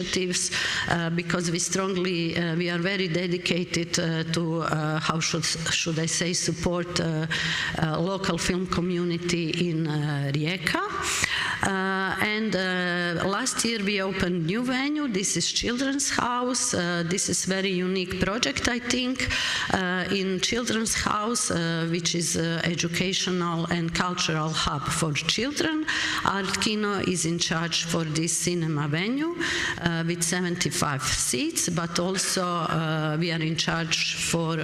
initiatives because we are very dedicated to, how should I say, support local film community in Rijeka. And last year we opened new venue. This is Children's House. This is very unique project, I think. In Children's House, which is educational and cultural hub for children, Art-Kino is in charge for this cinema venue with 75 seats, but also we are in charge for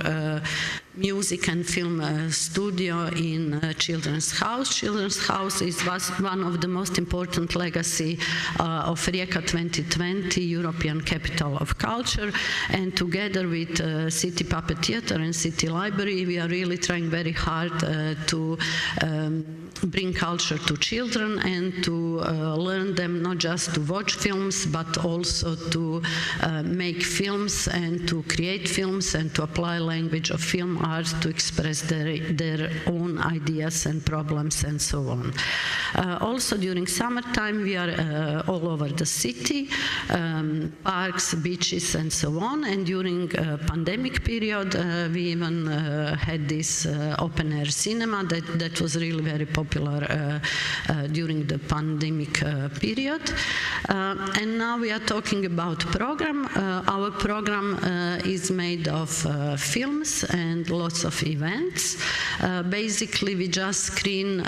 music and film studio in Children's House. Children's House is one of the most important legacy of Rijeka 2020, European Capital of Culture, and together with City Puppet Theatre and City Library, we are really trying very hard to bring culture to children and to learn them not just to watch films, but also to make films and to create films and to apply language of film art to express their own ideas and problems and so on. Also during summertime we are all over the city, parks, beaches and so on, and during pandemic period we even had this open air cinema that was really very popular during the pandemic period. And now we are talking about program. Our program is made of films and lots of events. Basically we just screen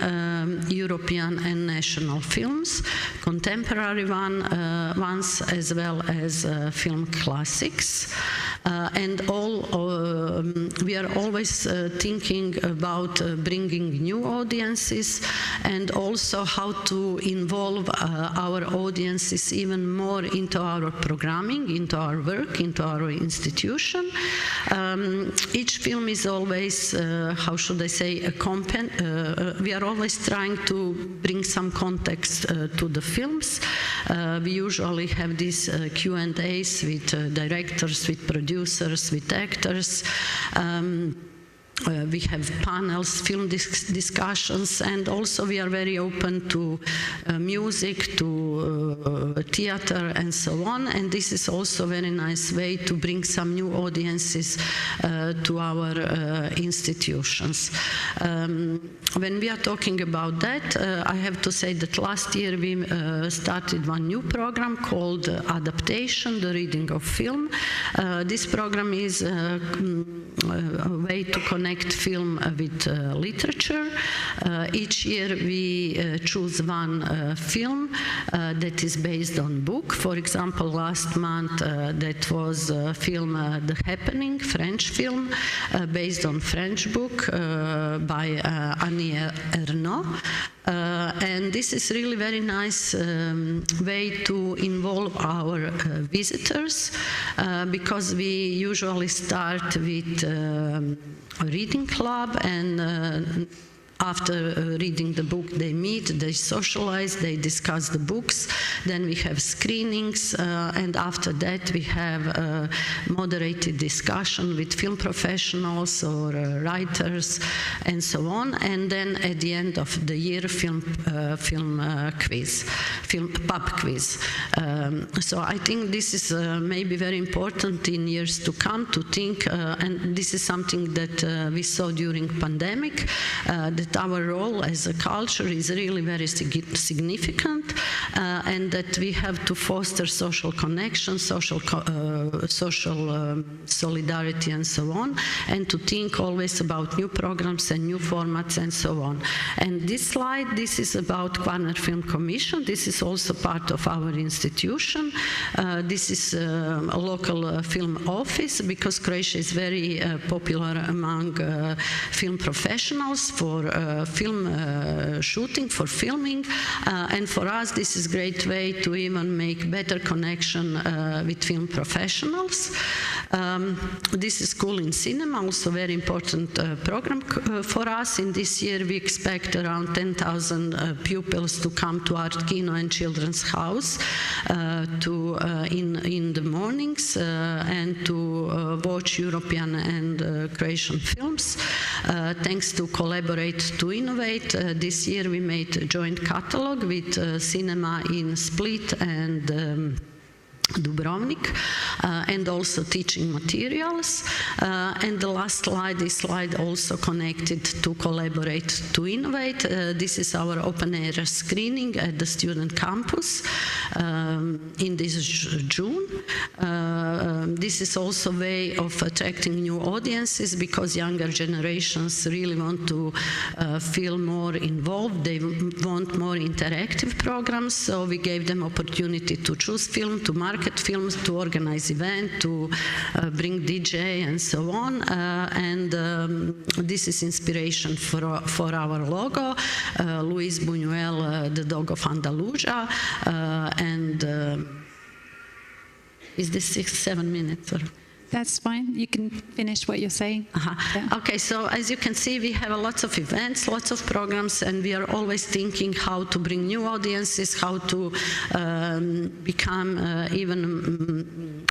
European and national films, contemporary ones as well as film classics. And we are always thinking about bringing new audiences and also how to involve our audiences even more into our programming, into our work, into our institution. Each film is always, how should I say, we are always trying to bring some context to the films. We usually have these Q&As with directors, with producers, with actors. We have panels, film discussions, and also we are very open to music, to theater and so on, and this is also a very nice way to bring some new audiences to our institutions. When we are talking about that, I have to say that last year we started one new program called Adaptation, the Reading of Film. This program is a way to connect film with literature. Each year we choose one film that is based on book. For example, last month that was a film The Happening, French film, based on French book by Annie Ernaux. And this is really very nice way to involve our visitors because we usually start with a reading club, and after reading the book they meet, they socialize, they discuss the books, then we have screenings, and after that we have a moderated discussion with film professionals or writers and so on, and then at the end of the year pub quiz. So I think this is maybe very important in years to come to think, and this is something that we saw during pandemic, that our role as a culture is really very significant, and that we have to foster social connection, social solidarity and so on, and to think always about new programs and new formats and so on. And this slide, this is about Kvarner Film Commission. This is also part of our institution. This is a local film office because Croatia is very popular among film professionals for film shooting, for filming, and for us this is a great way to even make better connection with film professionals. This is School in Cinema, also very important program for us. In this year we expect around 10,000 pupils to come to Art-Kino and Children's House in the mornings and to watch European and Croatian films. Thanks to Collaborate to Innovate, this year we made a joint catalog with cinema in Split and Dubrovnik, and also teaching materials. And the last slide, this slide also connected to collaborate to innovate. This is our open air screening at the student campus in this June. This is also a way of attracting new audiences because younger generations really want to feel more involved. They want more interactive programs, so we gave them opportunity to choose film, to market films, to organize events, to bring DJ and so on. And this is inspiration for our logo. Luis Buñuel, the dog of Andalusia. And is this 6-7 minutes? Or? That's fine. You can finish what you're saying. Yeah. Okay, so as you can see, we have lots of events, lots of programs, and we are always thinking how to bring new audiences, how to become even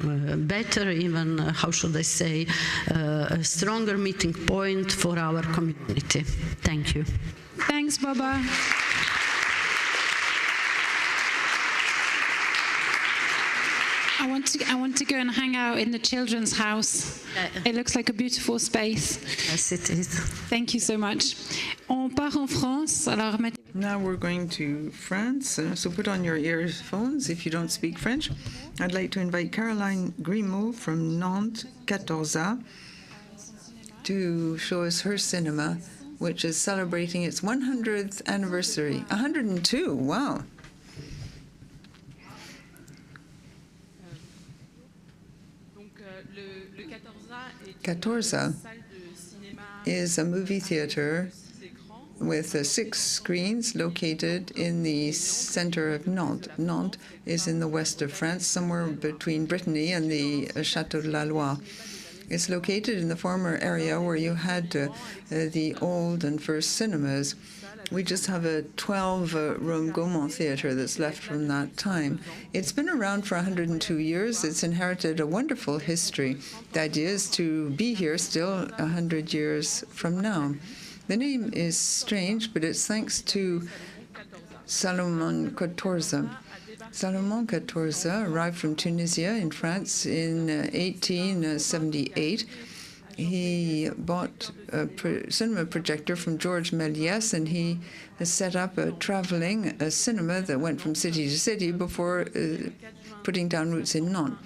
better, even, how should I say, a stronger meeting point for our community. Thank you. Thanks, Baba. I want to go and hang out in the children's house. It looks like a beautiful space. Yes, it is. Thank you so much. On part en France. Alors, now we're going to France, so put on your earphones if you don't speak French. I'd like to invite Caroline Grimault from Nantes, Katorza, to show us her cinema, which is celebrating its 100th anniversary. 102, wow. Katorza is a movie theater with 6 screens located in the center of Nantes. Nantes is in the west of France, somewhere between Brittany and the Château de la Loire. It's located in the former area where you had the old and first cinemas. We just have a 12-room Gaumont theater that's left from that time. It's been around for 102 years. It's inherited a wonderful history. The idea is to be here still 100 years from now. The name is strange, but it's thanks to Salomon Katorza. Salomon Katorza arrived from Tunisia in France in 1878. He bought a cinema projector from Georges Méliès, and he set up a traveling cinema that went from city to city before putting down roots in Nantes.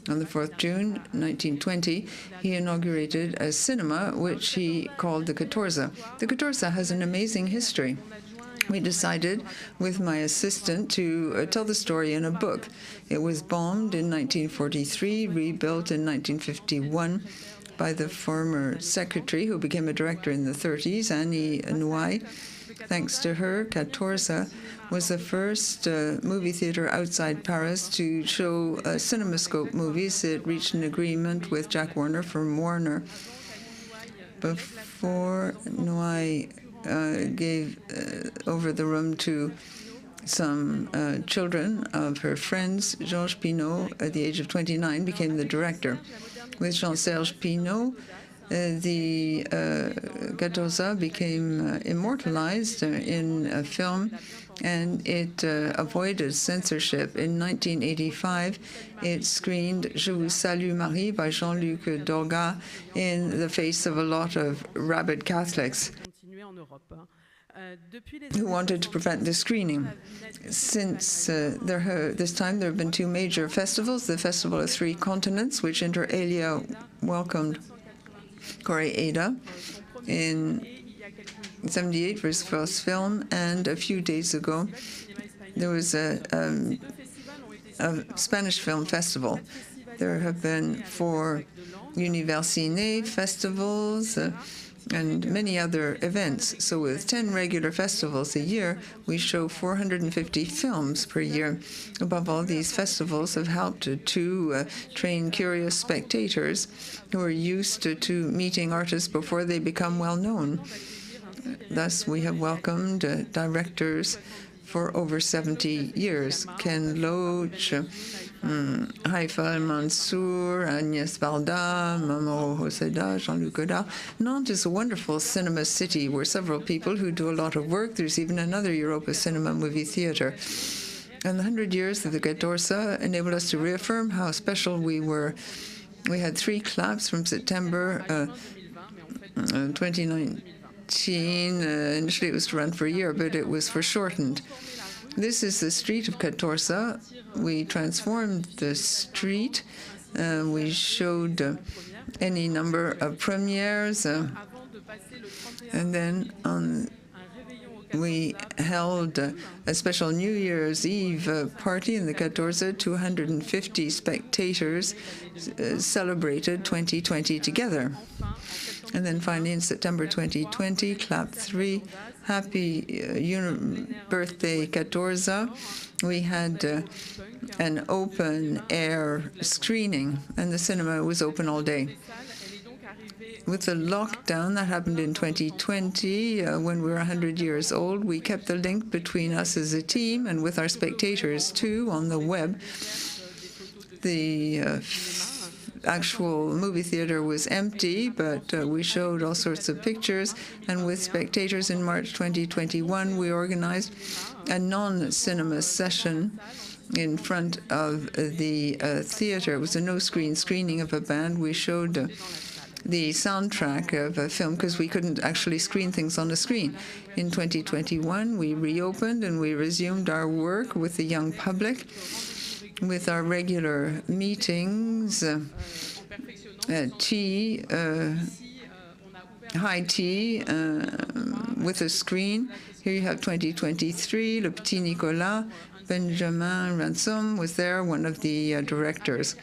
On the 4th June 1920, he inaugurated a cinema which he called the Katorza. The Katorza has an amazing history. We decided with my assistant to tell the story in a book. It was bombed in 1943, rebuilt in 1951 by the former secretary, who became a director in the 30s, Annie Nouaille. Thanks to her, Katorza was the first movie theater outside Paris to show CinemaScope movies. It reached an agreement with Jack Warner from Warner. Before Nouaille gave over the room to some children of her friends, Georges Pinault, at the age of 29, became the director. With Jean-Serge Pinault, the Katorza became immortalized in a film, and it avoided censorship. In 1985, it screened Je vous salue Marie by Jean-Luc Dorga in the face of a lot of rabid Catholics who wanted to prevent the screening. Since this time, there have been 2 major festivals, the Festival of 3 Continents, which inter alia welcomed Croatia in 1978 for his first film, and a few days ago, there was a Spanish film festival. There have been 4 Universiné festivals, and many other events. So with 10 regular festivals a year, we show 450 films per year. Above all, these festivals have helped to train curious spectators who are used to meeting artists before they become well-known. Thus, we have welcomed directors for over 70 years. Ken Loach, Haifa Mansour, Agnès Varda, Mamoru Hoseda, Jean-Luc Godard. Nantes is a wonderful cinema city where several people who do a lot of work. There's even another Europa cinema movie theater. And the 100 years of the Katorza enabled us to reaffirm how special we were. We had 3 claps from September 2019. Initially, it was to run for a year, but it was foreshortened. This is the street of Katorza. We transformed the street. We showed any number of premieres. And then we held a special New Year's Eve party in the Katorza. 250 spectators celebrated 2020 together. And then finally, in September 2020, Clap 3, Happy Birthday Katorza. We had an open-air screening, and the cinema was open all day. With the lockdown that happened in 2020, when we were 100 years old, we kept the link between us as a team and with our spectators, too, on the web. The actual movie theater was empty, but we showed all sorts of pictures. And with spectators in March 2021, we organized a non-cinema session in front of the theater. It was a no-screen screening of a band. We showed the soundtrack of a film because we couldn't actually screen things on a screen. In 2021, we reopened and we resumed our work with the young public, with our regular meetings, tea, high tea, with a screen. Here you have 2023, Le Petit Nicolas. Benjamin Ransom was there, one of the directors.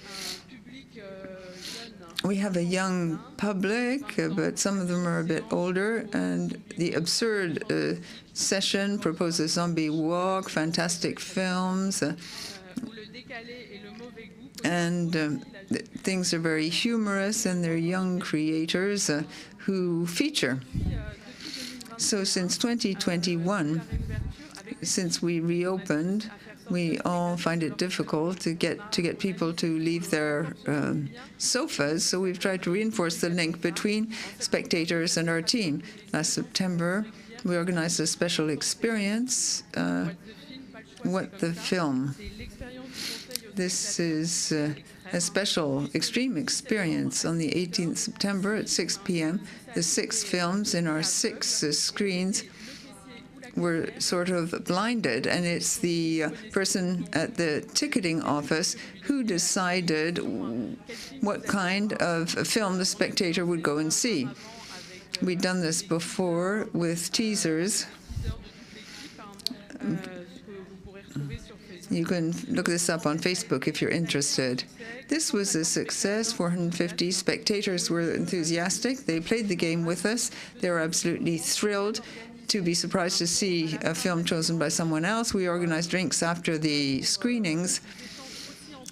We have a young public, but some of them are a bit older, and the absurd session proposes zombie walk, fantastic films, and things are very humorous, and they're young creators who feature. So since 2021, since we reopened, we all find it difficult to get people to leave their sofas, so we've tried to reinforce the link between spectators and our team. Last September, we organized a special experience, What the Film. This is a special, extreme experience on the 18th September at 6 p.m. The 6 films in our 6 screens were sort of blinded, and it's the person at the ticketing office who decided what kind of film the spectator would go and see. We'd done this before with teasers. You can look this up on Facebook if you're interested. This was a success. 450 spectators were enthusiastic. They played the game with us. They were absolutely thrilled to be surprised to see a film chosen by someone else. We organized drinks after the screenings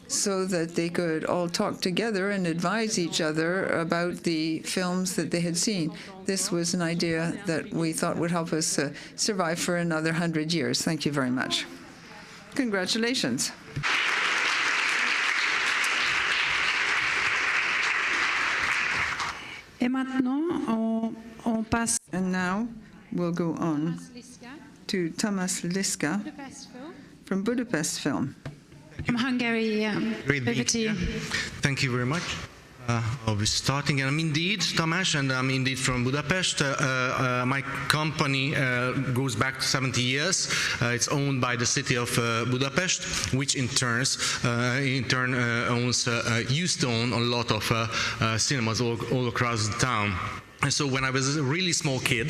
so that they could all talk together and advise each other about the films that they had seen. This was an idea that we thought would help us survive for another 100 years. Thank you very much. Congratulations. And now we'll go on to TAMÁS LISZKA from Budapest Film. From Hungary, Great over to you. Thank you very much. I'll be starting, and I'm indeed Tamás, and I'm indeed from Budapest. My company goes back to 70 years. It's owned by the city of Budapest, which in turn used to own a lot of cinemas all across the town. And so when I was a really small kid,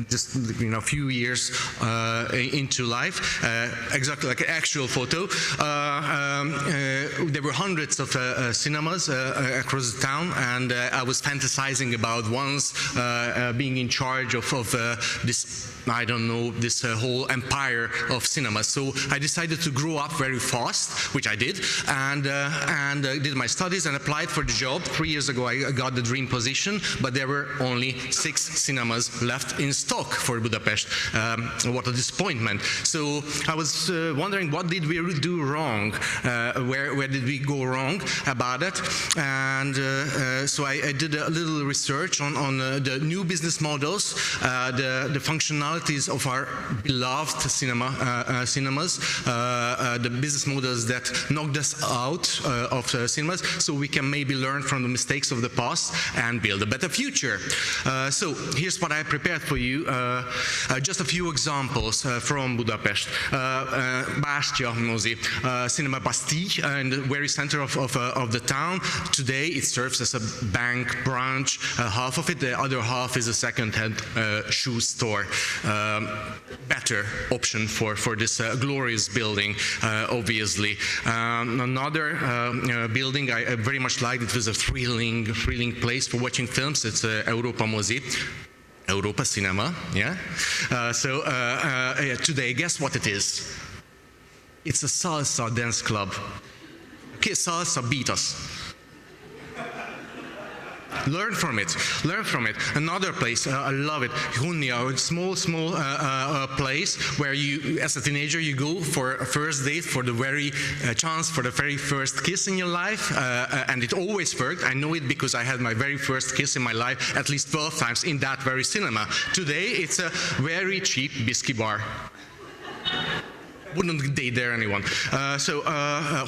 just a few years into life, exactly like an actual photo, there were hundreds of cinemas across the town, and I was fantasizing about once being in charge of this, I don't know, this whole empire of cinemas. So I decided to grow up very fast, which I did, and did my studies and applied for the job. 3 years ago, I got the dream position, but there were only 6 cinemas left in stock for Budapest. What a disappointment. So I was wondering, what did we do wrong? Where did did we go wrong about it? And so I did a little research on the new business models, the functionalities of our beloved cinemas, the business models that knocked us out of cinemas, so we can maybe learn from the mistakes of the past and build a better future. So here's what I prepared for you. Just a few examples from Budapest. Bastya Mozi, Cinema Bastille, in the very center of the town. Today it serves as a bank branch, half of it. The other half is a second-hand shoe store. Better option for this glorious building, obviously. Another building I very much liked. It was a thrilling place for watching films. It's Europa Mozi. Europa Cinema, yeah? Today, guess what it is? It's a salsa dance club. Okay, salsa, beat us. Learn from it. Learn from it. Another place, I love it. Hunia, a small place where you, as a teenager, you go for a first date, for the very chance for the very first kiss in your life, and it always worked. I know it because I had my very first kiss in my life at least 12 times in that very cinema. Today, it's a very cheap whiskey bar. Wouldn't date there anyone.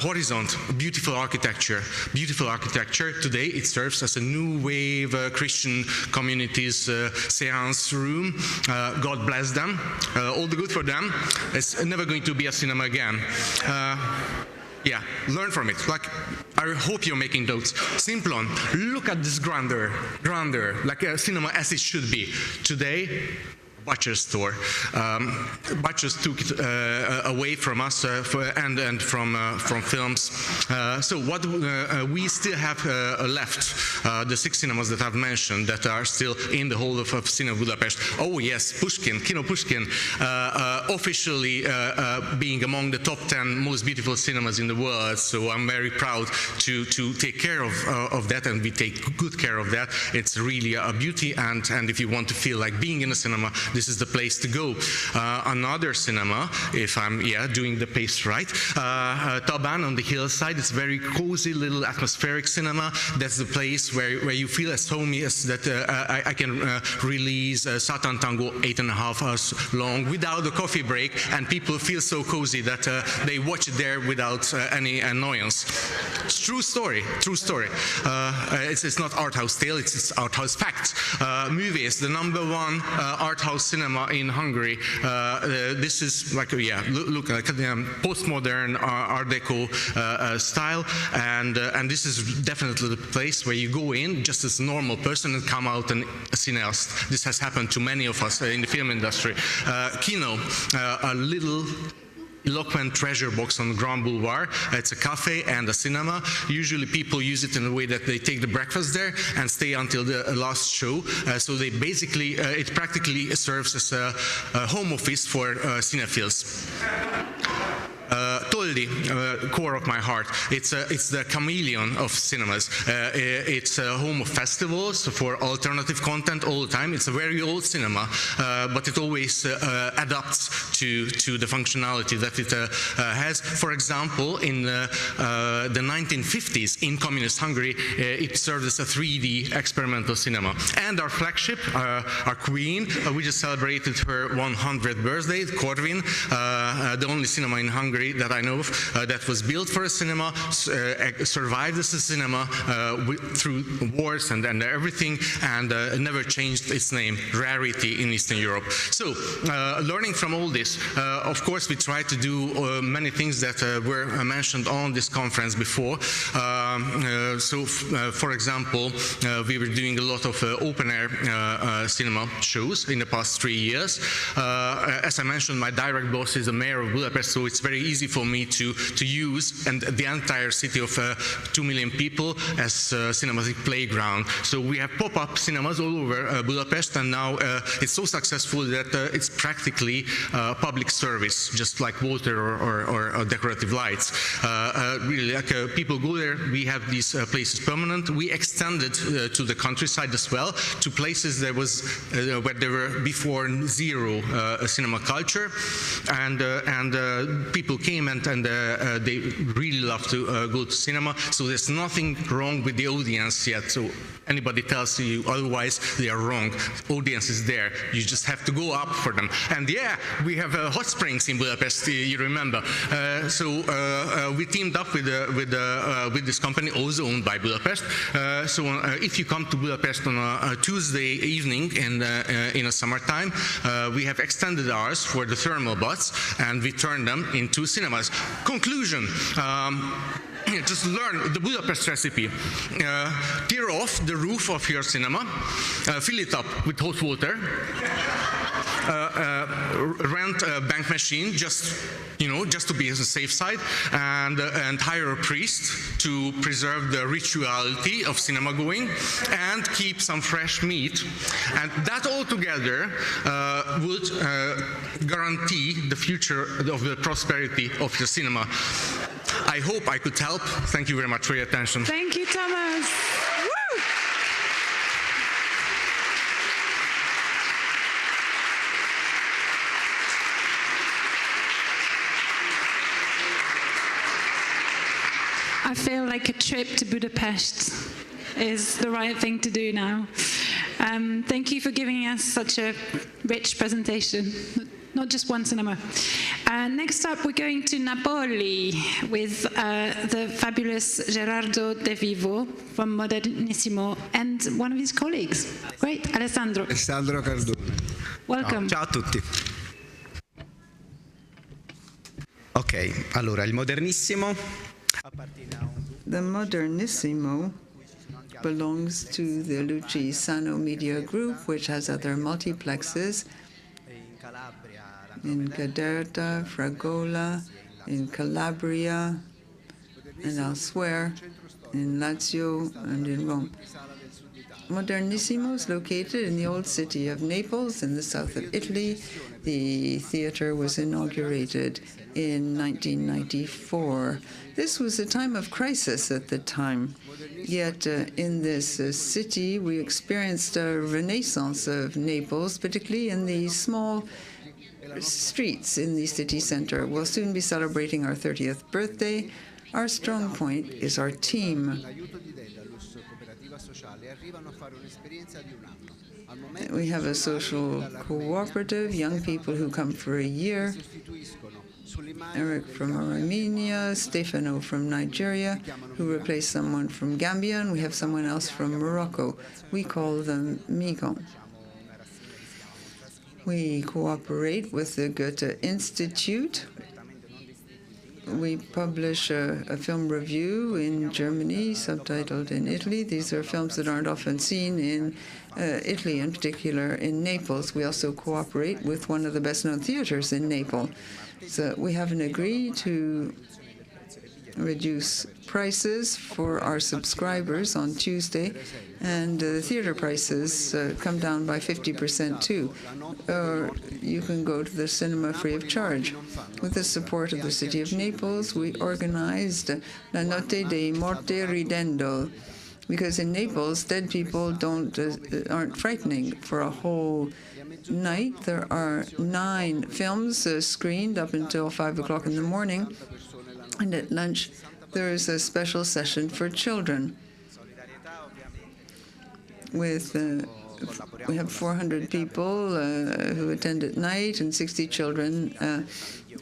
Horizont, beautiful architecture. Beautiful architecture. Today it serves as a new wave Christian communities seance room. God bless them. All the good for them. It's never going to be a cinema again. Yeah, learn from it. Like, I hope you're making notes. Simplon, look at this grandeur, like a cinema as it should be. Today, Butcher's store. Butcher's took it away from us and from films. So what we still have left, the 6 cinemas that I've mentioned that are still in the whole of Cinema Budapest. Oh yes, Pushkin, Kino Pushkin, officially being among the top 10 most beautiful cinemas in the world. So I'm very proud to take care of that, and we take good care of that. It's really a beauty, and if you want to feel like being in a cinema, this is the place to go. Another cinema, if I'm doing the pace right, Taban on the hillside. It's very cozy little atmospheric cinema. That's the place where you feel as homey as that. I can release Satan Tango 8.5 hours long without a coffee break, and people feel so cozy that they watch it there without any annoyance. It's true story. True story. It's not art house tale. It's art house fact. Movies, the #1 art house cinema in Hungary. This is like look like postmodern Art Deco style, and this is definitely the place where you go in just as a normal person and come out a cineast. This has happened to many of us in the film industry. Kino, a little eloquent treasure box on Grand Boulevard. It's a cafe and a cinema. Usually people use it in a way that they take the breakfast there and stay until the last show. So they basically, it practically serves as a home office for cinephiles. Toldi, core of my heart. It's the chameleon of cinemas. It's a home of festivals for alternative content all the time. It's a very old cinema, but it always adapts to the functionality that it has. For example, in the 1950s in communist Hungary, it served as a 3D experimental cinema. And our flagship, our queen, we just celebrated her 100th birthday, Corvin, the only cinema in Hungary that I know of that was built for a cinema, survived as a cinema through wars and everything, and never changed its name. Rarity in Eastern Europe. So, learning from all this, of course, we try to do many things that were mentioned on this conference before. For example, we were doing a lot of open-air cinema shows in the past 3 years. As I mentioned, my direct boss is the mayor of Budapest, so it's very easy for me to use and the entire city of 2 million people as a cinematic playground. So we have pop-up cinemas all over Budapest, and now it's so successful that it's practically public service, just like water or decorative lights. Really, like people go there. We have these places permanent. We extended to the countryside as well, to places that was where there were before zero cinema culture, and people came and they really love to go to cinema. So there's nothing wrong with the audience yet. So anybody tells you otherwise, they are wrong. Audience is there. You just have to go up for them. And yeah, we have hot springs in Budapest. You remember? So we teamed up with this company, also owned by Budapest. So if you come to Budapest on a Tuesday evening in the summertime, we have extended hours for the thermal baths, and we turn them into cinemas. Conclusion. Just learn the Budapest recipe. Tear off the roof of your cinema, fill it up with hot water, rent a bank machine, just to be on the safe side, and hire a priest to preserve the rituality of cinema going, and keep some fresh meat. And that all together would guarantee the future of the prosperity of your cinema. I hope I could help. Thank you very much for your attention. Thank you, Tamás. Woo! I feel like a trip to Budapest is the right thing to do now. Thank you for giving us such a rich presentation. Not just one cinema. Next up, we're going to Napoli with the fabulous Gerardo De Vivo from Modernissimo and one of his colleagues. Great, Alessandro. Alessandro Cardone. Welcome. Ciao a tutti. Ok, allora il Modernissimo. The Modernissimo belongs to the Luci Sano Media Group, which has other multiplexes in Caderta, Fragola, in Calabria, and elsewhere, in Lazio and in Rome. Modernissimo is located in the old city of Naples in the south of Italy. The theater was inaugurated in 1994. This was a time of crisis at the time. Yet in this city, we experienced a renaissance of Naples, particularly in the small streets in the city center. We'll soon be celebrating our 30th birthday. Our strong point is our team. We have a social cooperative, young people who come for a year. Eric from Armenia, Stefano from Nigeria, who replaced someone from Gambia, and we have someone else from Morocco. We call them Migon. We cooperate with the Goethe Institute. We publish a film review in Germany, subtitled in Italy. These are films that aren't often seen in Italy, in particular in Naples. We also cooperate with one of the best-known theaters in Naples. So we haven't agreed to reduce prices for our subscribers on Tuesday, and the theater prices come down by 50% too. Or you can go to the cinema free of charge. With the support of the city of Naples, we organized La Notte dei Morti Ridendo, because in Naples, dead people aren't frightening. For a whole night, there are 9 films screened up until 5 o'clock in the morning, and at lunch, there is a special session for children. We have 400 people who attend at night and 60 children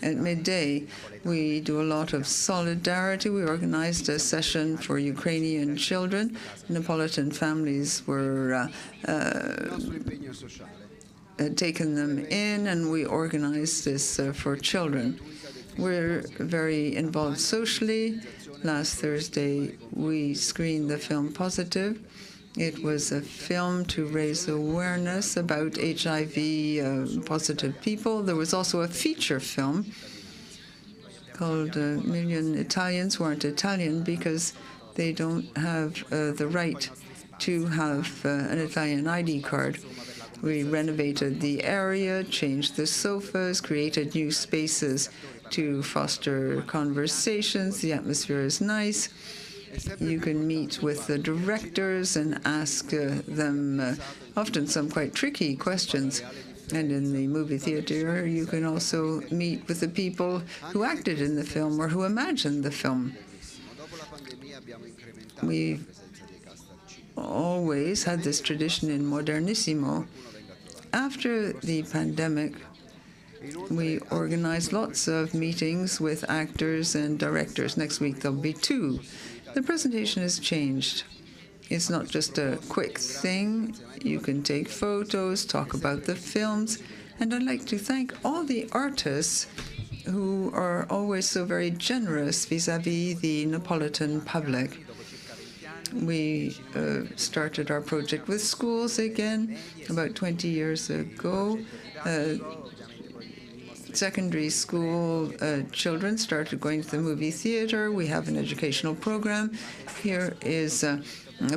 at midday. We do a lot of solidarity. We organized a session for Ukrainian children. Neapolitan families were taken them in, and we organized this for children. We're very involved socially. Last Thursday, we screened the film Positive. It was a film to raise awareness about HIV-positive people. There was also a feature film called A Million Italians Who Aren't Italian because they don't have the right to have an Italian ID card. We renovated the area, changed the sofas, created new spaces to foster conversations. The atmosphere is nice. You can meet with the directors and ask them often some quite tricky questions. And in the movie theater, you can also meet with the people who acted in the film or who imagined the film. We've always had this tradition in Modernissimo. After the pandemic, we organized lots of meetings with actors and directors. Next week, there'll be 2. The presentation has changed. It's not just a quick thing. You can take photos, talk about the films, and I'd like to thank all the artists who are always so very generous vis-à-vis the Neapolitan public. We started our project with schools again about 20 years ago. Secondary school children started going to the movie theater. We have an educational program. Here is a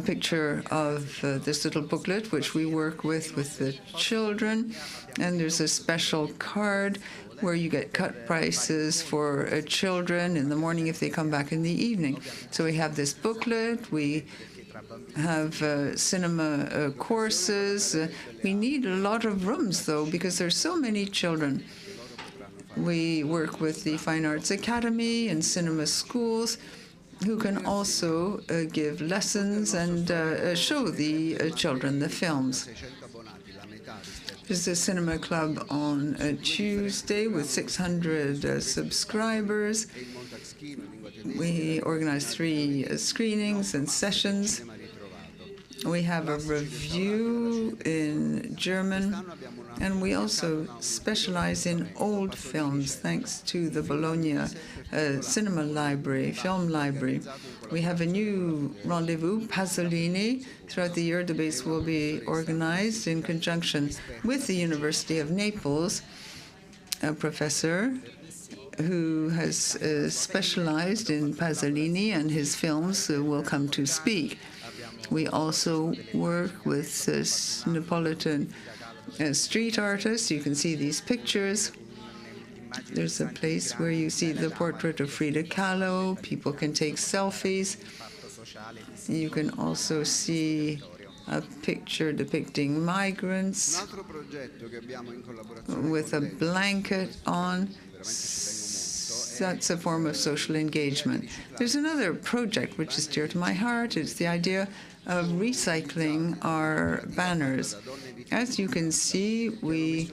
picture of this little booklet which we work with the children. And there's a special card where you get cut prices for children in the morning if they come back in the evening. So we have this booklet. We have cinema courses. We need a lot of rooms, though, because there's so many children. We work with the Fine Arts Academy and cinema schools, who can also give lessons and show the children the films. There's a cinema club on a Tuesday with 600 subscribers. We organize 3 screenings and sessions. We have a review in German, and we also specialize in old films, thanks to the Bologna Cinema Library, Film Library. We have a new rendezvous, Pasolini. Throughout the year, debates will be organized in conjunction with the University of Naples. A professor who has specialized in Pasolini and his films will come to speak. We also work with Neapolitan street artists. You can see these pictures. There's a place where you see the portrait of Frida Kahlo. People can take selfies. You can also see a picture depicting migrants with a blanket on. That's a form of social engagement. There's another project which is dear to my heart. It's the idea of recycling our banners. As you can see, we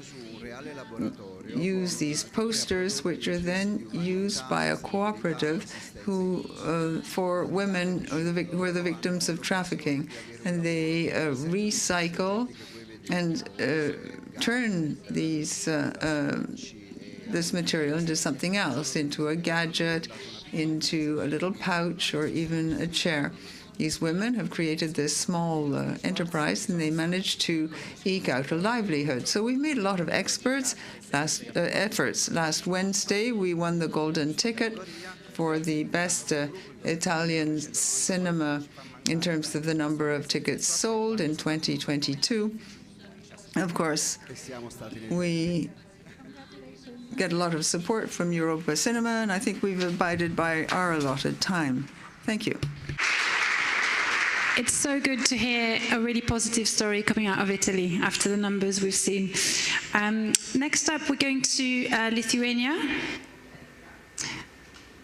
use these posters, which are then used by a cooperative who for women who are the victims of trafficking, and they recycle and turn these this material into something else, into a gadget, into a little pouch, or even a chair. These women have created this small enterprise, and they managed to eke out a livelihood. So we've made a lot of efforts. Last Wednesday, we won the golden ticket for the best Italian cinema in terms of the number of tickets sold in 2022. Of course, we get a lot of support from Europa Cinema, and I think we've abided by our allotted time. Thank you. It's so good to hear a really positive story coming out of Italy after the numbers we've seen. Next up, we're going to Lithuania.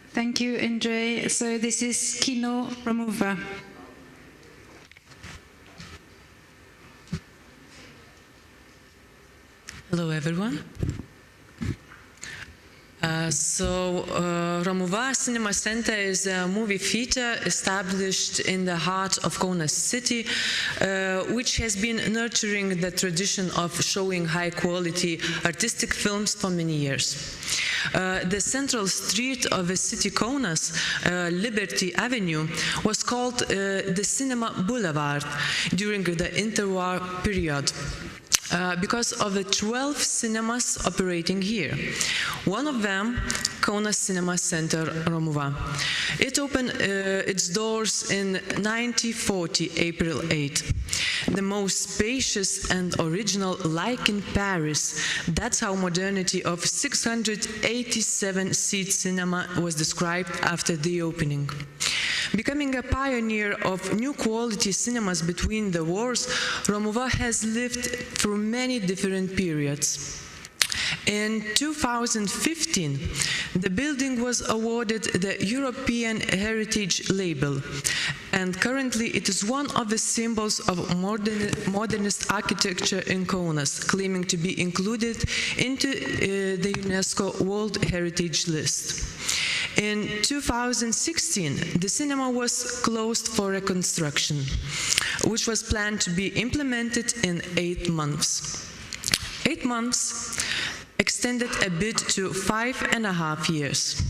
Thank you, Indre. So this is Kino Romuva. Hello, everyone. Romuva Cinema Center is a movie theater established in the heart of Kaunas city, which has been nurturing the tradition of showing high-quality artistic films for many years. The central street of the city Kaunas, Liberty Avenue, was called the Cinema Boulevard during the interwar period. Because of the 12 cinemas operating here. One of them, Kaunas Cinema Center Romuva. It opened its doors in 1940, April 8. The most spacious and original, like in Paris. That's how modernity of 687-seat cinema was described after the opening. Becoming a pioneer of new quality cinemas between the wars, Romuva has lived through many different periods. In 2015, the building was awarded the European Heritage Label, and currently it is one of the symbols of modernist architecture in Kaunas, claiming to be included into the UNESCO World Heritage List. In 2016, the cinema was closed for reconstruction, which was planned to be implemented in 8 months. 8 months extended a bit to 5.5 years.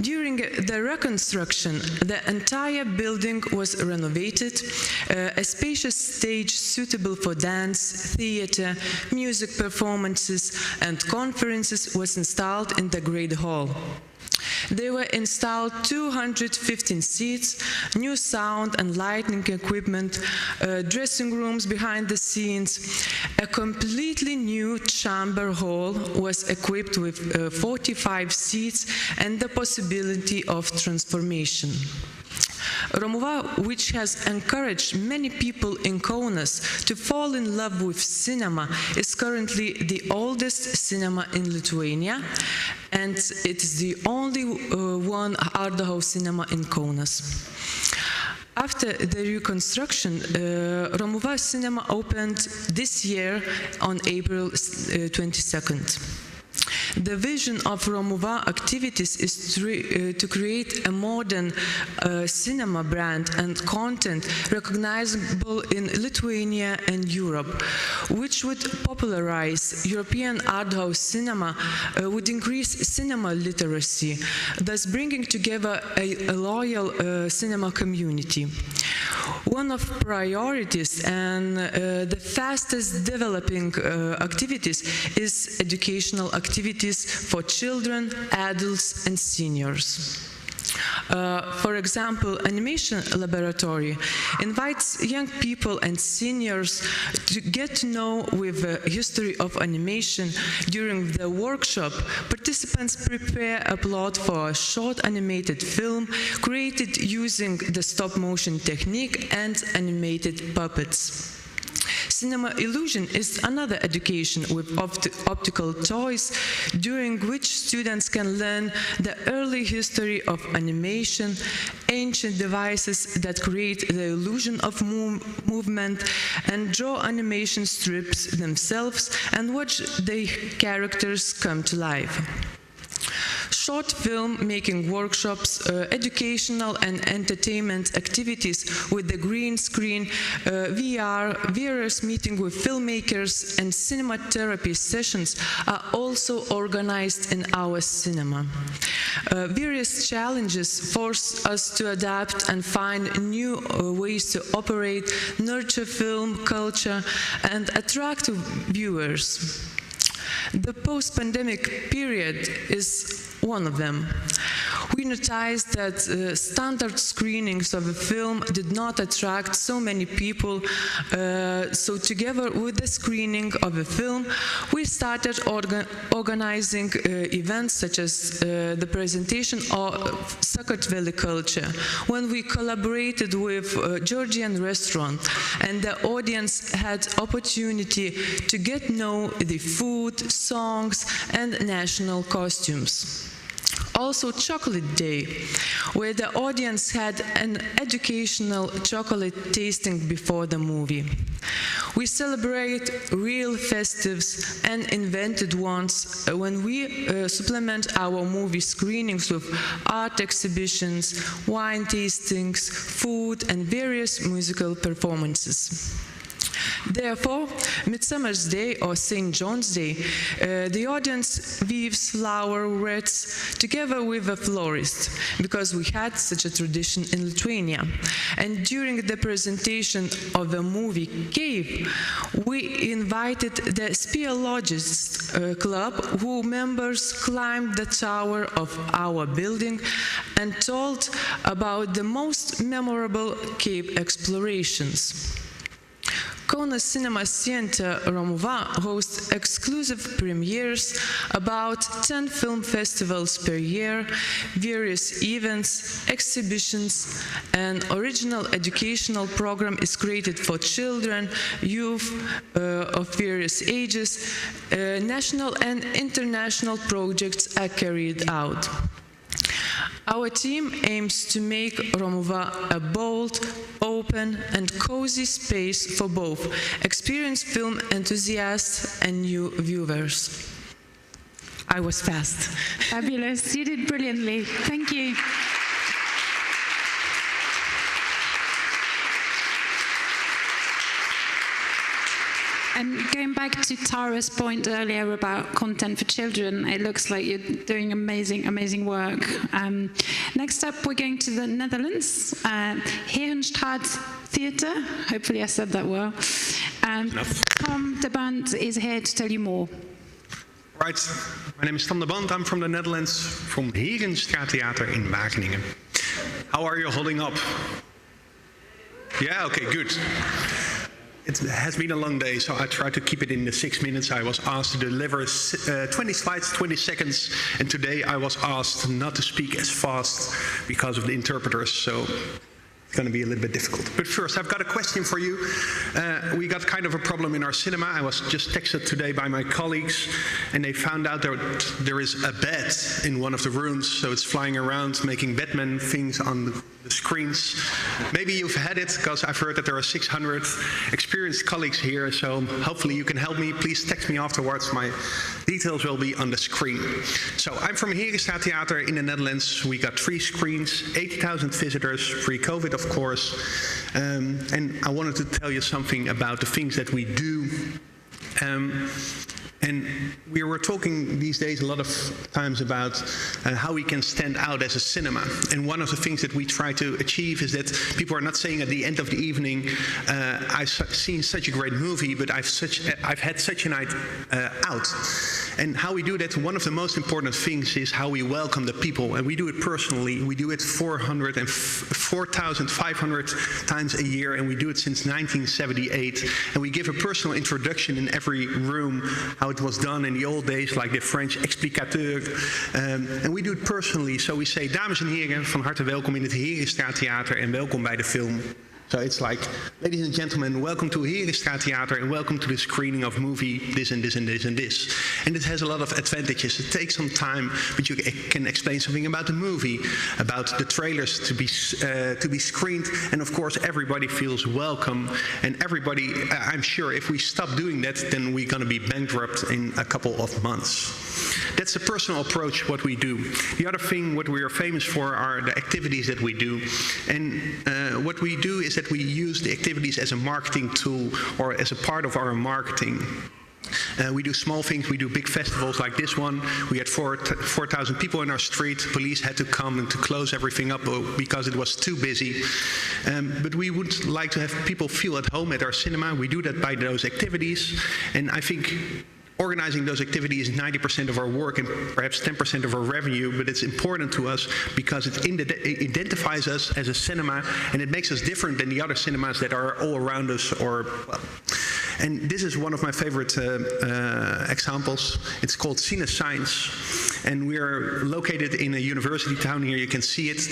During the reconstruction, the entire building was renovated. A spacious stage suitable for dance, theater, music performances, and conferences was installed in the Great Hall. There were installed 215 seats, new sound and lighting equipment, dressing rooms behind the scenes. A completely new chamber hall was equipped with 45 seats and the possibility of transformation. Romuva, which has encouraged many people in Kaunas to fall in love with cinema, is currently the oldest cinema in Lithuania, and it is the only one Arthouse cinema in Kaunas. After the reconstruction, Romuva cinema opened this year on April 22nd. The vision of Romuva activities is to create a modern cinema brand and content recognizable in Lithuania and Europe, which would popularize European Arthouse cinema, would increase cinema literacy, thus bringing together a loyal cinema community. One of priorities and the fastest developing activities is educational activities for children, adults, and seniors. For example, Animation Laboratory invites young people and seniors to get to know with the history of animation. During the workshop, participants prepare a plot for a short animated film created using the stop-motion technique and animated puppets. Cinema illusion is another education with optical toys, during which students can learn the early history of animation, ancient devices that create the illusion of movement, and draw animation strips themselves and watch the characters come to life. Short film making workshops, educational and entertainment activities with the green screen, VR, various meetings with filmmakers, and cinema therapy sessions are also organized in our cinema. Various challenges force us to adapt and find new ways to operate, nurture film culture, and attract viewers. The post-pandemic period is one of them. We noticed that standard screenings of a film did not attract so many people, so together with the screening of a film, we started organizing events such as the presentation of Sakartveli culture, when we collaborated with a Georgian restaurant, and the audience had opportunity to get to know the food, songs, and national costumes. Also Chocolate Day, where the audience had an educational chocolate tasting before the movie. We celebrate real festives and invented ones when we supplement our movie screenings with art exhibitions, wine tastings, food, and various musical performances. Therefore, Midsummer's Day or St. John's Day, the audience weaves flower wreaths together with a florist, because we had such a tradition in Lithuania. And during the presentation of the movie Cave, we invited the Speleologists Club, whose members climbed the tower of our building and told about the most memorable cave explorations. Kaunas Cinema Center Romuva hosts exclusive premieres, about 10 film festivals per year, various events, exhibitions, an original educational program is created for children, youth of various ages, national and international projects are carried out. Our team aims to make Romuva a bold, open and cozy space for both experienced film enthusiasts and new viewers. I was fast. Fabulous, you did brilliantly. Thank you. And going back to Tara's point earlier about content for children, it looks like you're doing amazing, amazing work. Next up, we're going to the Netherlands, Heerenstraat Theatre. Hopefully I said that well. Tom de Bond is here to tell you more. Right, my name is Tom de Bond. I'm from the Netherlands, from Heerenstraat Theater in Wageningen. How are you holding up? Yeah, okay, good. It has been a long day, so I tried to keep it in the 6 minutes. I was asked to deliver 20 slides, 20 seconds, and today I was asked not to speak as fast because of the interpreters, so it's going to be a little bit difficult. But first, I've got a question for you. We got kind of a problem in our cinema. I was just texted today by my colleagues, and they found out that there is a bed in one of the rooms, so it's flying around making Batman things on the screens. Maybe you've had it, because I've heard that there are 600 experienced colleagues here, so hopefully you can help me. Please text me afterwards. My details will be on the screen. So I'm from Heerenstraat Theater in the Netherlands. We got 3 screens, 80,000 visitors, pre-COVID of course. And I wanted to tell you something about the things that we do. And we were talking these days a lot of times about how we can stand out as a cinema. And one of the things that we try to achieve is that people are not saying at the end of the evening, I've seen such a great movie, but I've had such a night out. And how we do that, one of the most important things is how we welcome the people. And we do it personally. We do it 4,500 times a year, and we do it since 1978. And we give a personal introduction in every room, how it was done in the old days, like the French explicateur. And we do it personally. So we say, dames en heren, van harte welkom in het Heerenstraat Theater en welkom bij de film. So it's like, ladies and gentlemen, welcome to Heerenstraat Theater and welcome to the screening of movie this and this and this and this. And it has a lot of advantages. It takes some time, but you can explain something about the movie, about the trailers to be screened, and of course everybody feels welcome. And everybody, I'm sure, if we stop doing that, then we're going to be bankrupt in a couple of months. That's the personal approach, what we do. The other thing, what we are famous for, are the activities that we do. And what we do is that we use the activities as a marketing tool or as a part of our marketing. We do small things, we do big festivals like this one. We had 4,000 people in our street. Police had to come and to close everything up because it was too busy. But we would like to have people feel at home at our cinema. We do that by those activities. And I think organizing those activities is 90% of our work and perhaps 10% of our revenue, but it's important to us because it identifies us as a cinema, and it makes us different than the other cinemas that are all around us. And this is one of my favorite examples. It's called Cine Science, and we are located in a university town here. You can see it.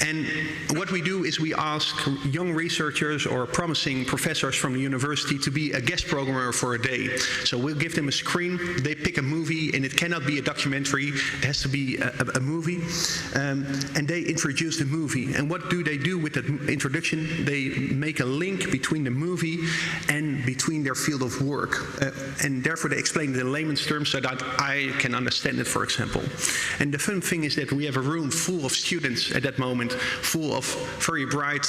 And what we do is we ask young researchers or promising professors from the university to be a guest programmer for a day. So we'll give them a screen, they pick a movie, and it cannot be a documentary, it has to be a movie, and they introduce the movie. And what do they do with that introduction? They make a link between the movie and between their field of work, and therefore they explain it in layman's terms so that I can understand it, for example. And the fun thing is that we have a room full of students at that moment, full of very bright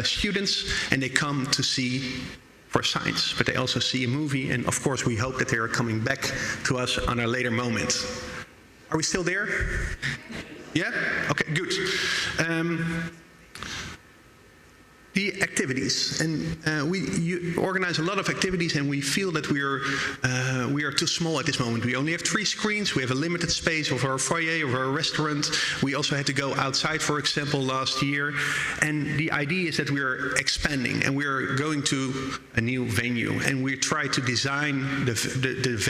students, and they come to see for science, but they also see a movie, and of course we hope that they are coming back to us on a later moment. Are we still there? Yeah? Okay, good. the activities, and we organize a lot of activities, and we feel that we are too small at this moment. We only have 3 screens. We have a limited space of our foyer, of our restaurant. We also had to go outside, for example, last year. And the idea is that we are expanding, and we are going to a new venue, and we try to design the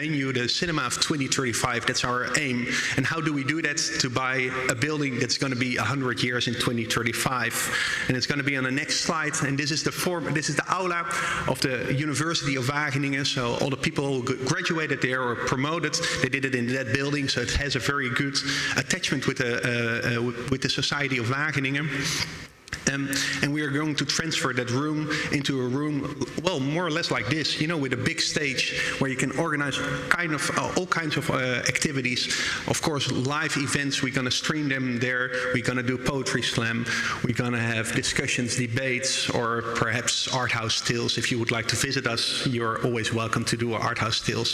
venue, the cinema of 2035. That's our aim. And how do we do that? To buy a building that's going to be 100 years in 2035, and it's going to be on the next slide. And this is the aula of the University of Wageningen. So all the people who graduated there or promoted, they did it in that building. So it has a very good attachment with the Society of Wageningen. And we are going to transfer that room into a room, well, more or less like this, with a big stage where you can organize all kinds of activities. Of course, live events, we're going to stream them there. We're going to do poetry slam. We're going to have discussions, debates, or perhaps Arthouse tales. If you would like to visit us, you're always welcome to do Arthouse tales.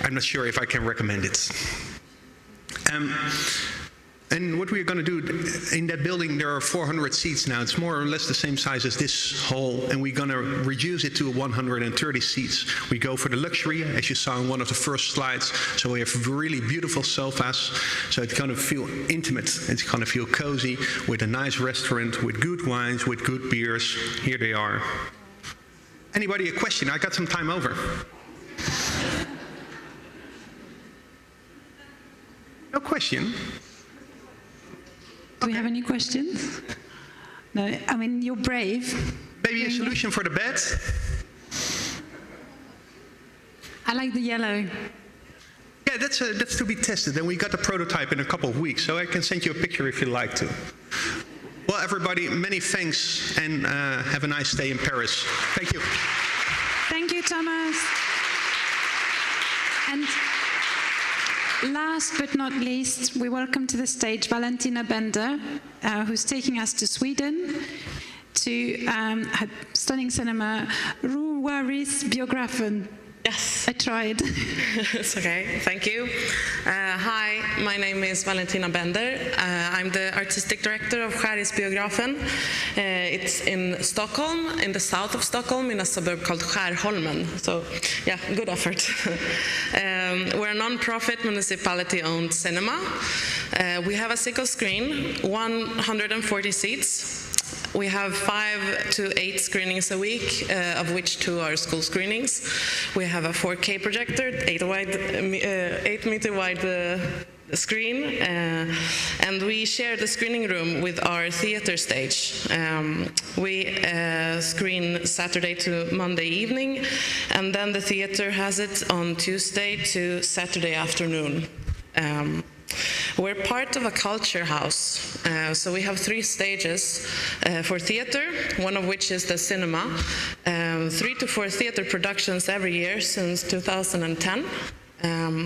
I'm not sure if I can recommend it. And what we're going to do in that building, there are 400 seats now. It's more or less the same size as this hall, and we're going to reduce it to 130 seats. We go for the luxury, as you saw in one of the first slides. So we have really beautiful sofas. So it's going to feel intimate. It's going to feel cozy with a nice restaurant, with good wines, with good beers. Here they are. Anybody a question? I got some time over. No question? Do we have any questions? No, I mean, you're brave. Maybe a solution for the bed? I like the yellow. Yeah, that's to be tested, and we got the prototype in a couple of weeks, so I can send you a picture if you'd like to. Well, everybody, many thanks, and have a nice stay in Paris. Thank you. Thank you, Tamás. And last but not least, we welcome to the stage Valentina Bender, who's taking us to Sweden to her stunning cinema, Ruwaris Biografen. Yes. I tried. It's okay, thank you. Hi, my name is Valentina Bender. I'm the artistic director of Ruwaris Biografen. It's in Stockholm, in the south of Stockholm, in a suburb called Skärholmen. So, yeah, good effort. We're a non-profit municipality-owned cinema. We have a single screen, 140 seats. We have 5 to 8 screenings a week, of which 2 are school screenings. We have a 4K projector, 8 meter wide screen, and we share the screening room with our theater stage. We screen Saturday to Monday evening, and then the theater has it on Tuesday to Saturday afternoon. We're part of a culture house, so we have 3 stages for theater, one of which is the cinema. 3 to 4 theater productions every year since 2010.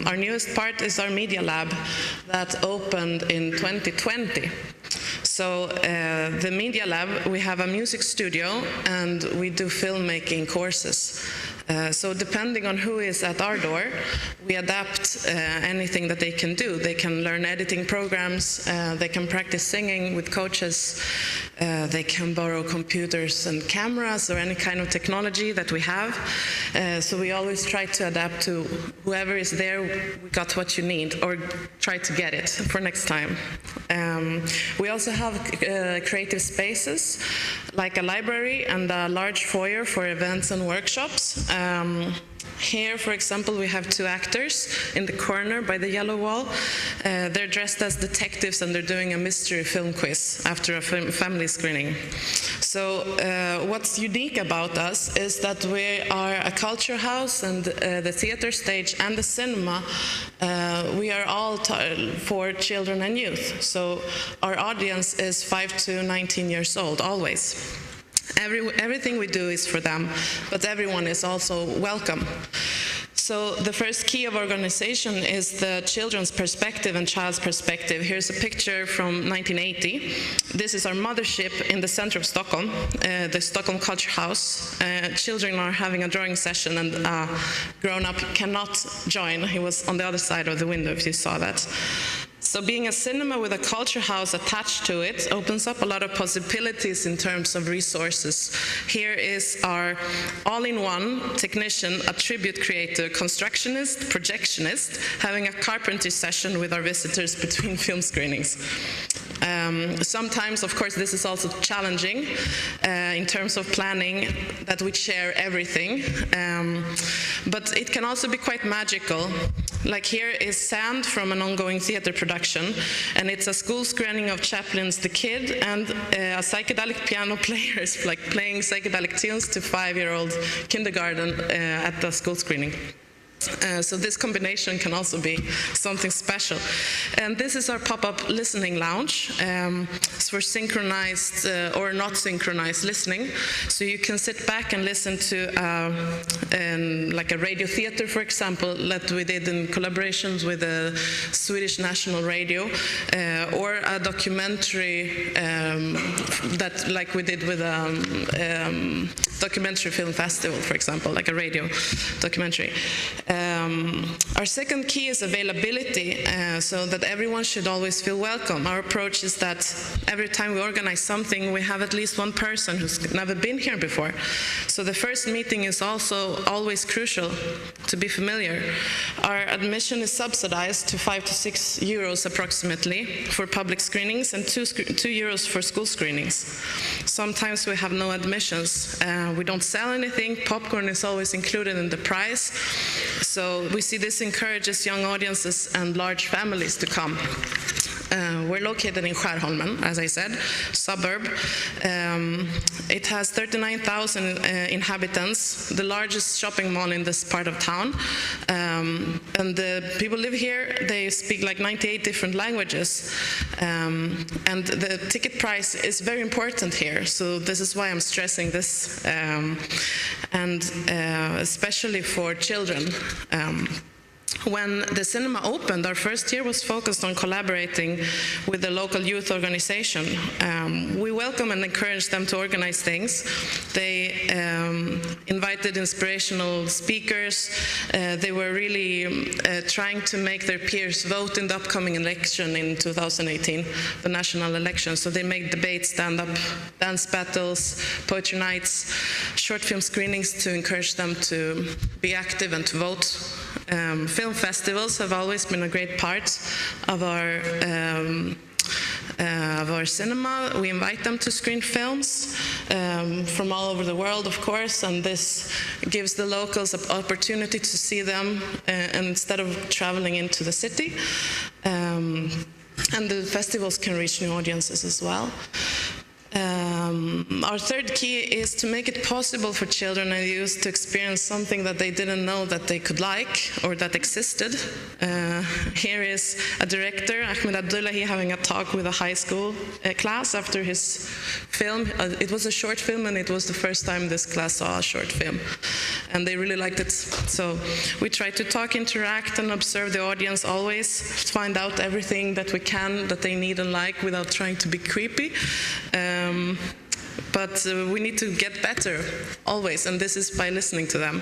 Our newest part is our media lab that opened in 2020. So the media lab, we have a music studio and we do filmmaking courses. So depending on who is at our door, we adapt anything that they can do. They can learn editing programs, they can practice singing with coaches, they can borrow computers and cameras or any kind of technology that we have. So we always try to adapt to whoever is there, we got what you need, or try to get it for next time. We also have creative spaces, like a library and a large foyer for events and workshops. Here, for example, we have 2 actors in the corner by the yellow wall. They're dressed as detectives and they're doing a mystery film quiz after a family screening. So what's unique about us is that we are a culture house, and the theater stage and the cinema, we are all for children and youth. So our audience is 5 to 19 years old, always. Everything we do is for them, but everyone is also welcome. So the first key of organization is the children's perspective and child's perspective. Here's a picture from 1980. This is our mothership in the center of Stockholm, the Stockholm Culture House. Children are having a drawing session, and grown-up cannot join. He was on the other side of the window, if you saw that. So So being a cinema with a culture house attached to it opens up a lot of possibilities in terms of resources. Here is our all-in-one technician, a tribute creator, constructionist, projectionist, having a carpentry session with our visitors between film screenings. Sometimes, of course, this is also challenging in terms of planning, that we share everything, but it can also be quite magical. Like here is Sand from an ongoing theater production, and it's a school screening of Chaplin's The Kid and a psychedelic piano players like playing psychedelic tunes to 5-year-old kindergarten at the school screening. So this combination can also be something special. And this is our pop-up listening lounge. It's for synchronized or not synchronized listening. So you can sit back and listen to like a radio theater, for example, that we did in collaborations with the Swedish National Radio, or a documentary that like we did with a documentary film festival, for example, like a radio documentary. Our second key is availability, so that everyone should always feel welcome. Our approach is that every time we organize something, we have at least one person who's never been here before. So the first meeting is also always crucial to be familiar. Our admission is subsidized to 5 to 6 euros approximately for public screenings and 2 euros for school screenings. Sometimes we have no admissions. We don't sell anything. Popcorn is always included in the price. So we see this encourages young audiences and large families to come. We're located in Skärholmen, as I said, suburb. It has 39,000 inhabitants, the largest shopping mall in this part of town. And the people live here, they speak like 98 different languages. And the ticket price is very important here, so this is why I'm stressing this, and especially for children. When the cinema opened, our first year was focused on collaborating with the local youth organization. We welcome and encourage them to organize things. They invited inspirational speakers. They were really trying to make their peers vote in the upcoming election in 2018, the national election. So they made debates, stand-up, dance battles, poetry nights, short film screenings to encourage them to be active and to vote. Film festivals have always been a great part of our cinema. We invite them to screen films from all over the world, of course, and this gives the locals an opportunity to see them instead of traveling into the city. And the festivals can reach new audiences as well. Our third key is to make it possible for children and youth to experience something that they didn't know that they could like or that existed. Here is a director, Ahmed Abdullahi, having a talk with a high school class after his film. It was a short film, and it was the first time this class saw a short film. And they really liked it. So we try to talk, interact, and observe the audience always, find out everything that we can that they need and like without trying to be creepy. But we need to get better, always, and this is by listening to them.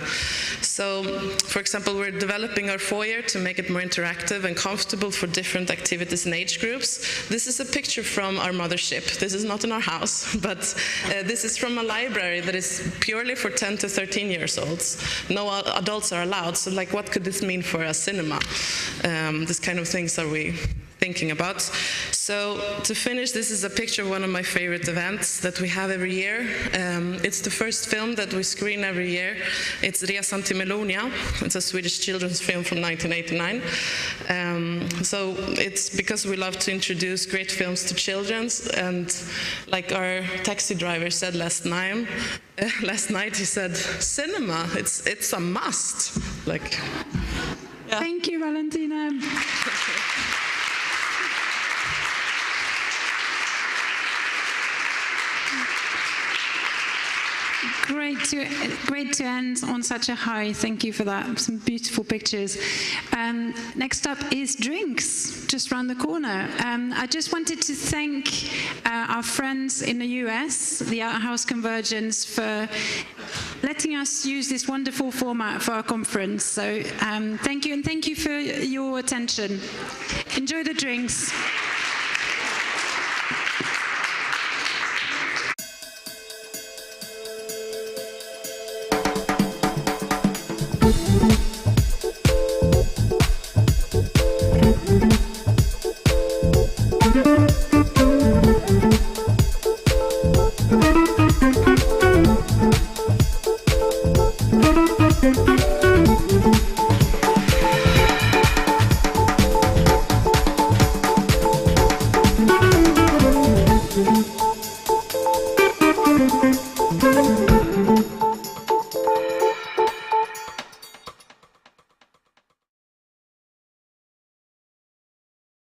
So, for example, we're developing our foyer to make it more interactive and comfortable for different activities and age groups. This is a picture from our mothership. This is not in our house, but this is from a library that is purely for 10 to 13 years olds. No adults are allowed, so like, what could this mean for a cinema? This kind of things are we thinking about. So to finish, this is a picture of one of my favorite events that we have every year. It's the first film that we screen every year. It's Resan till Melonia. It's a Swedish children's film from 1989. So it's because we love to introduce great films to children, and like our taxi driver said last night, he said, cinema, it's a must. Like, yeah. Thank you, Valentina. Great to end on such a high. Thank you for that. Some beautiful pictures. Next up is drinks, just around the corner. I just wanted to thank our friends in the US, the Arthouse Convergence, for letting us use this wonderful format for our conference. So thank you, and thank you for your attention. Enjoy the drinks.